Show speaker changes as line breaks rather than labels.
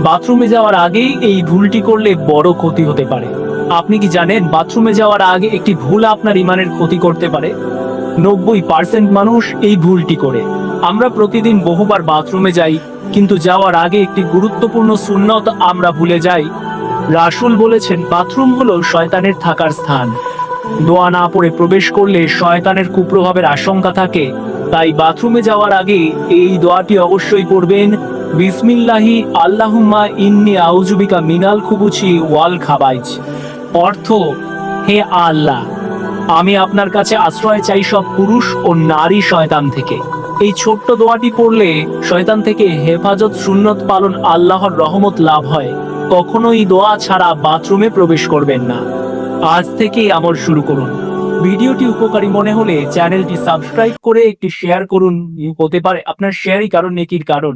বাথরুমে যাওয়ার আগেই এই ভুলটি করলে বড় ক্ষতি হতে পারে। আপনি কি জানেন বাথরুমে যাওয়ার আগে একটি ভুল আপনার ইমানের ক্ষতি করতে পারে? 90% মানুষ এই ভুলটি করে। আমরা প্রতিদিন বহুবার বাথরুমে যাই, কিন্তু যাওয়ার আগে একটি গুরুত্বপূর্ণ সুন্নত আমরা ভুলে যাই। রাসূল বলেছেন বাথরুম হলো শয়তানের থাকার স্থান। দোয়া না পড়ে প্রবেশ করলে শয়তানের কুপ্রভাবের আশঙ্কা থাকে। তাই বাথরুমে যাওয়ার আগে এই দোয়াটি অবশ্যই পড়বেন, বিসমিল্লাহি আল্লাহুম্মা ইন্নী আউযু বিকা মিনাল খুবুসি ওয়াল খাবাইজ। অর্থ, হে আল্লাহ, আমি আপনার কাছে আশ্রয় চাই সব পুরুষ ও নারী শয়তান থেকে। এই ছোট্ট দোয়াটি পড়লে শয়তান থেকে হেফাজত সুন্নত পালন আল্লাহর রহমত লাভ হয়। কখনোই দোয়া ছাড়া বাথরুমে প্রবেশ করবেন না। আজ থেকেই আমল শুরু করুন। ভিডিওটি উপকারী মনে হলে চ্যানেলটি সাবস্ক্রাইব করে একটি শেয়ার করুন। হতে পারে আপনার শেয়ারই কারণ নেকির কারণ।